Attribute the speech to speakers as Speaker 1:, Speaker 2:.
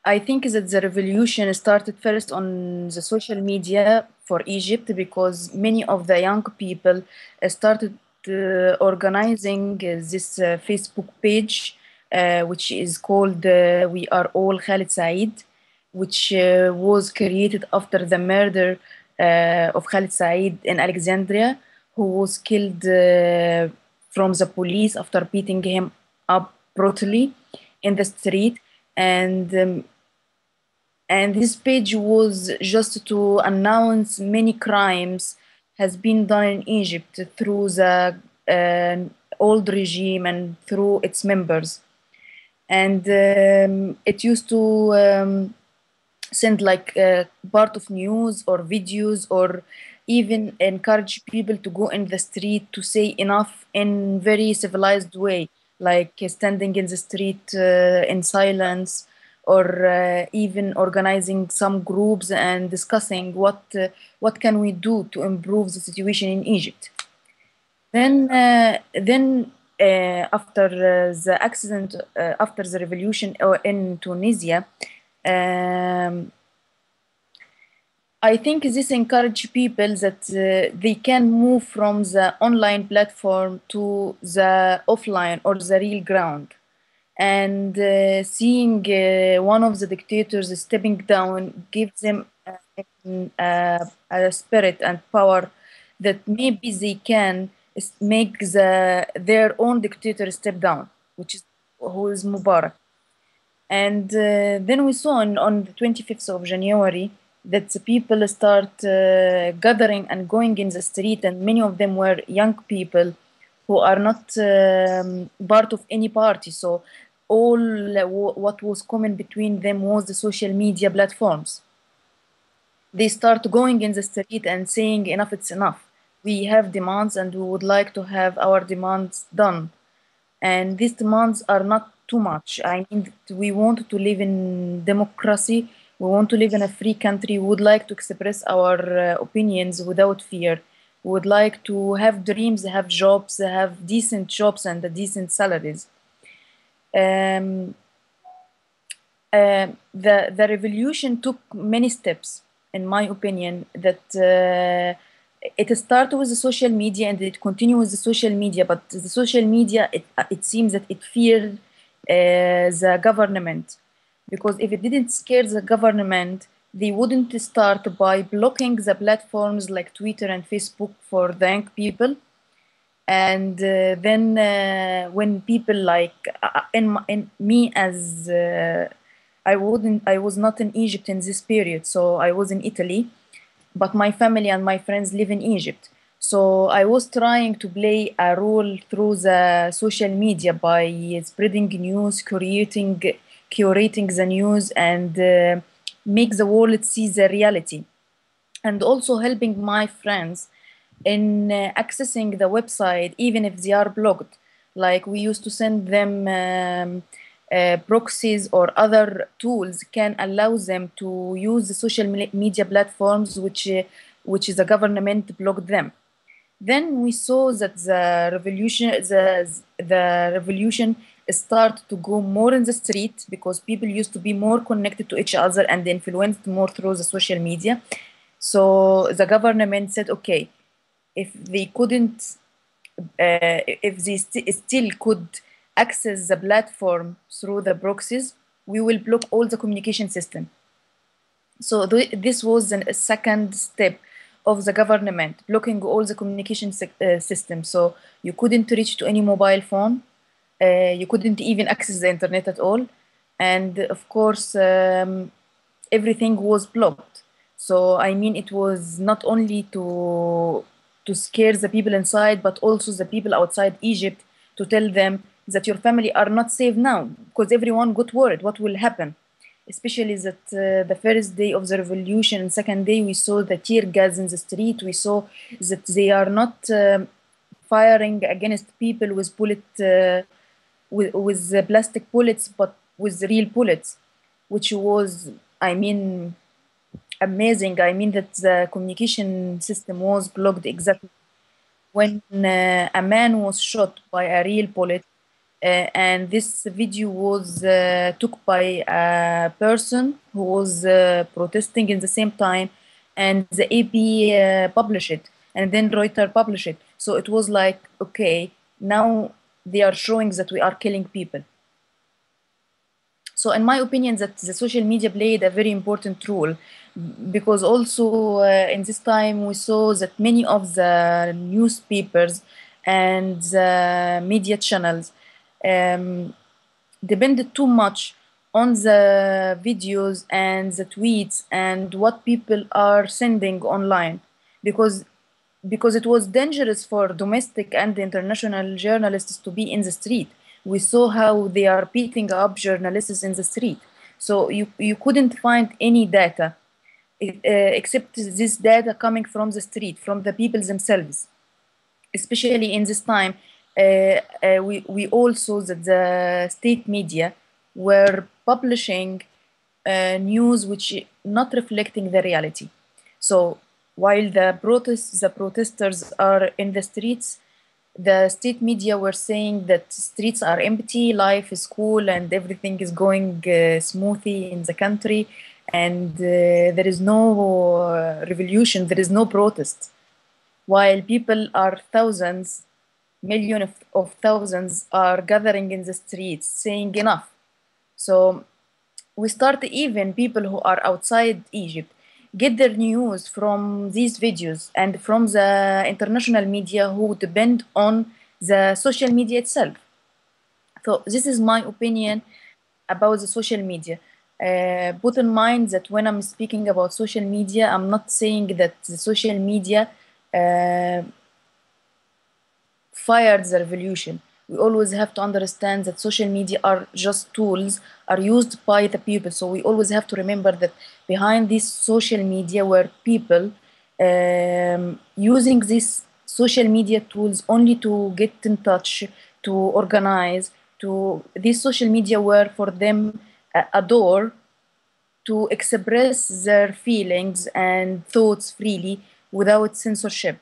Speaker 1: I think that the revolution started first on the social media for Egypt because many of the young people started organizing this Facebook page, which is called We Are All Khalid Said, which was created after the murder of Khalid Said in Alexandria, who was killed from the police after beating him up brutally in the street. And this page was just to announce many crimes has been done in Egypt through the uh, old regime and through its members. And it used to send like part of news or videos, or even encourage people to go in the street to say enough in very civilized way, like standing in the street in silence, or even organizing some groups and discussing what can we do to improve the situation in Egypt. After the accident, after the revolution in Tunisia, um, I think this encourage people that they can move from the online platform to the offline or the real ground. And seeing one of the dictators stepping down gives them a spirit and power that maybe they can make their own dictator step down, which is who is Mubarak. And then we saw on the 25th of January that the people start gathering and going in the street, and many of them were young people who are not part of any party. So all what was common between them was the social media platforms. They start going in the street and saying, enough, it's enough. We have demands and we would like to have our demands done. And these demands are not too much. I mean, we want to live in democracy. We want to live in a free country. We would like to express our opinions without fear. We would like to have dreams, have jobs, have decent jobs and decent salaries. Um, the revolution took many steps, in my opinion. That it started with the social media and it continued with the social media. But the social media, it seems that it feared the government, because if it didn't scare the government, they wouldn't start by blocking the platforms like Twitter and Facebook for the young people. And then when people like in me as I was not in Egypt in this period, so I was in Italy, but my family and my friends live in Egypt. So I was trying to play a role through the social media by spreading news, curating the news, and make the world see the reality, and also helping my friends in accessing the website, even if they are blocked. Like we used to send them proxies or other tools can allow them to use the social media platforms which the government blocked them. Then we saw that the revolution started to go more in the street because people used to be more connected to each other and influenced more through the social media. So the government said, okay, if they couldn't, if they still could access the platform through the proxies, we will block all the communication system. So this was a second step of the government, blocking all the communication system. So you couldn't reach to any mobile phone, you couldn't even access the internet at all, and of course everything was blocked. So I mean, it was not only to scare the people inside, but also the people outside Egypt, to tell them that your family are not safe now, because everyone got worried what will happen. Especially that the first day of the revolution and second day, we saw the tear gas in the street. We saw that they are not firing against people with with plastic bullets, but with real bullets, which was, I mean, amazing. I mean that the communication system was blocked exactly when a man was shot by a real bullet. and this video was took by a person who was protesting in the same time, and the AP published it, and then Reuters published it. So it was like, okay, now they are showing that we are killing people. So in my opinion, that the social media played a very important role, because also in this time we saw that many of the newspapers and the media channels um, depended too much on the videos and the tweets and what people are sending online, because it was dangerous for domestic and international journalists to be in the street. We saw how they are beating up journalists in the street. So you couldn't find any data except this data coming from the street, from the people themselves. Especially in this time, we all saw that the state media were publishing news which not reflecting the reality. So while the protesters are in the streets, the state media were saying that streets are empty, life is cool, and everything is going smoothly in the country, and there is no revolution, there is no protest. While people are thousands, millions of thousands are gathering in the streets saying enough. So we start, even people who are outside Egypt get their news from these videos and from the international media who depend on the social media itself. So this is my opinion about the social media. Put in mind that when I'm speaking about social media, I'm not saying that the social media fired the revolution. We always have to understand that social media are just tools, are used by the people. So we always have to remember that behind this social media were people using these social media tools only to get in touch, to organize, to these social media were for them a door to express their feelings and thoughts freely without censorship.